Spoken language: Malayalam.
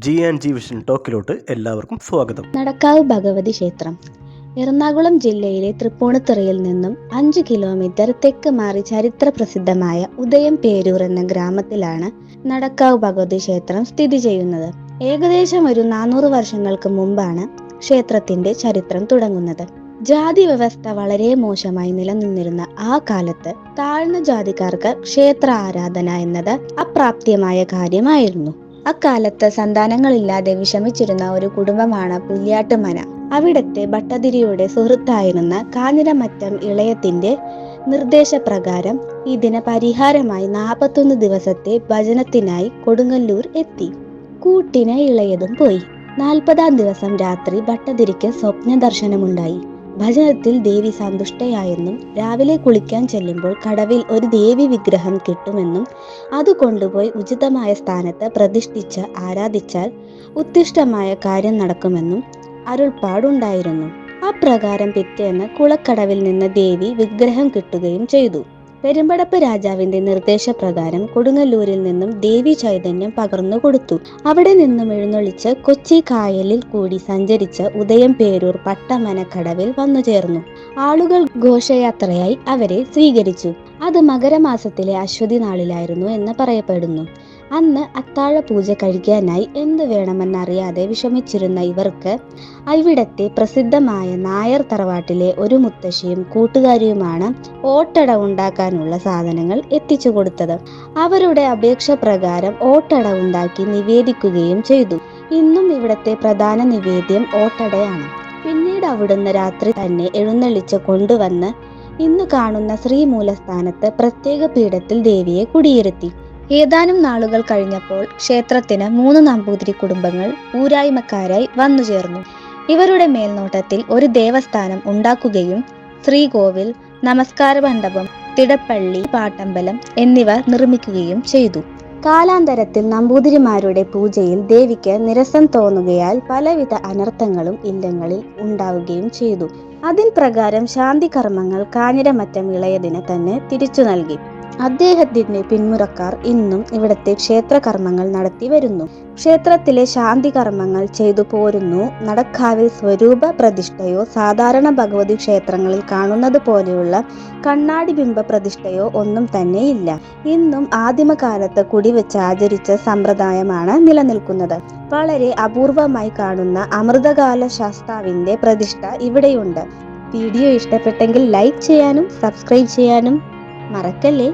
G&G വിഷൻ ടോക്കിലോട്ട് എല്ലാവർക്കും സ്വാഗതം. നടക്കാവ് ഭഗവതി ക്ഷേത്രം എറണാകുളം ജില്ലയിലെ തൃപ്പൂണിത്തുറയിൽ നിന്നും 5 കിലോമീറ്റർ തെക്ക് മാറി ചരിത്ര പ്രസിദ്ധമായ ഉദയം പേരൂർ എന്ന ഗ്രാമത്തിലാണ് നടക്കാവ് ഭഗവതി ക്ഷേത്രം സ്ഥിതി ചെയ്യുന്നത്. ഏകദേശം ഒരു 400 വർഷങ്ങൾക്ക് മുമ്പാണ് ക്ഷേത്രത്തിന്റെ ചരിത്രം തുടങ്ങുന്നത്. ജാതി വ്യവസ്ഥ വളരെ മോശമായി നിലനിന്നിരുന്ന ആ കാലത്ത് താഴ്ന്ന ജാതിക്കാർക്ക് ക്ഷേത്ര ആരാധന എന്നത് അപ്രാപ്യമായ കാര്യമായിരുന്നു. അക്കാലത്ത് സന്താനങ്ങളില്ലാതെ വിഷമിച്ചിരുന്ന ഒരു കുടുംബമാണ് പുല്യാട്ടുമന. അവിടത്തെ ഭട്ടതിരിയുടെ സുഹൃത്തായിരുന്ന കാഞ്ഞിരമറ്റം ഇളയത്തിന്റെ നിർദ്ദേശപ്രകാരം ഇതിന് പരിഹാരമായി 41 ദിവസത്തെ ഭജനത്തിനായി കൊടുങ്ങല്ലൂർ എത്തി. കൂട്ടിന് ഇളയതും പോയി. 40-ാം ദിവസം രാത്രി ഭട്ടതിരിക്ക് സ്വപ്ന ദർശനമുണ്ടായി. ഭജനത്തിൽ ദേവി സന്തുഷ്ടയായെന്നും രാവിലെ കുളിക്കാൻ ചെല്ലുമ്പോൾ കടവിൽ ഒരു ദേവി വിഗ്രഹം കിട്ടുമെന്നും അത് കൊണ്ടുപോയി ഉചിതമായ സ്ഥാനത്ത് പ്രതിഷ്ഠിച്ച് ആരാധിച്ചാൽ ഉത്തിഷ്ടമായ കാര്യം നടക്കുമെന്നും അരുൾപ്പാടുണ്ടായിരുന്നു. അപ്രകാരം പിറ്റേന്ന് കുളക്കടവിൽ നിന്ന് ദേവി വിഗ്രഹം കിട്ടുകയും ചെയ്തു. പെരുമ്പടപ്പ് രാജാവിന്റെ നിർദ്ദേശപ്രകാരം കൊടുങ്ങല്ലൂരിൽ നിന്നും ദേവി ചൈതന്യം പകർന്നു കൊടുത്തു. അവിടെ നിന്നും എഴുന്നള്ളിച്ച് കൊച്ചി കായലിൽ കൂടി സഞ്ചരിച്ച് ഉദയം പേരൂർ പട്ടമനക്കടവിൽ വന്നു ചേർന്നു. ആളുകൾ ഘോഷയാത്രയായി അവരെ സ്വീകരിച്ചു. അത് മകരമാസത്തിലെ അശ്വതി നാളിലായിരുന്നു എന്ന് പറയപ്പെടുന്നു. അന്ന് അത്താഴ പൂജ കഴിക്കാനായി എന്ത് വേണമെന്നറിയാതെ വിഷമിച്ചിരുന്ന ഇവർക്ക് ഇവിടത്തെ പ്രസിദ്ധമായ നായർ തറവാട്ടിലെ ഒരു മുത്തശ്ശിയും കൂട്ടുകാരിയുമാണ് ഓട്ടട ഉണ്ടാക്കാനുള്ള സാധനങ്ങൾ എത്തിച്ചു കൊടുത്തത്. അവരുടെ അപേക്ഷ പ്രകാരം ഓട്ടട ഉണ്ടാക്കി നിവേദിക്കുകയും ചെയ്തു. ഇന്നും ഇവിടത്തെ പ്രധാന നിവേദ്യം ഓട്ടടയാണ്. പിന്നീട് അവിടുന്ന് രാത്രി തന്നെ എഴുന്നള്ളിച്ച് കൊണ്ടുവന്ന് ഇന്ന് കാണുന്ന ശ്രീമൂലസ്ഥാനത്ത് പ്രത്യേക പീഠത്തിൽ ദേവിയെ കുടിയിരുത്തി. ഏതാനും നാളുകൾ കഴിഞ്ഞപ്പോൾ ക്ഷേത്രത്തിന് 3 നമ്പൂതിരി കുടുംബങ്ങൾ ഊരായ്മക്കാരായി വന്നു ചേർന്നു. ഇവരുടെ മേൽനോട്ടത്തിൽ ഒരു ദേവസ്ഥാനം ഉണ്ടാക്കുകയും ശ്രീകോവിൽ, നമസ്കാര മണ്ഡപം, തിടപ്പള്ളി, പാട്ടമ്പലം എന്നിവ നിർമ്മിക്കുകയും ചെയ്തു. കാലാന്തരത്തിൽ നമ്പൂതിരിമാരുടെ പൂജയിൽ ദേവിക്ക് നിരസം തോന്നുകയാൽ പലവിധ അനർത്ഥങ്ങളും ഇല്ലങ്ങളിൽ ഉണ്ടാവുകയും ചെയ്തു. അതിൻ പ്രകാരം ശാന്തി കർമ്മങ്ങൾ കാഞ്ഞിരമറ്റം ഇളയതിന് തന്നെ തിരിച്ചു നൽകി. അദ്ദേഹത്തിന്റെ പിന്മുറക്കാർ ഇന്നും ഇവിടത്തെ ക്ഷേത്രകർമ്മങ്ങൾ നടത്തി വരുന്നു. ക്ഷേത്രത്തിലെ ശാന്തി കർമ്മങ്ങൾ ചെയ്തു പോരുന്നു. നടക്കാവിൽ സ്വരൂപ പ്രതിഷ്ഠയോ സാധാരണ ഭഗവതി ക്ഷേത്രങ്ങളിൽ കാണുന്നത് പോലെയുള്ള കണ്ണാടി ബിംബ പ്രതിഷ്ഠയോ ഒന്നും തന്നെ ഇല്ല. ഇന്നും ആദിമകാലത്ത് കുടിവെച്ച് ആചരിച്ച സമ്പ്രദായമാണ് നിലനിൽക്കുന്നത്. വളരെ അപൂർവമായി കാണുന്ന അമൃതകാല ശാസ്താവിന്റെ പ്രതിഷ്ഠ ഇവിടെയുണ്ട്. വീഡിയോ ഇഷ്ടപ്പെട്ടെങ്കിൽ ലൈക്ക് ചെയ്യാനും സബ്സ്ക്രൈബ് ചെയ്യാനും മറക്കല്ലേ.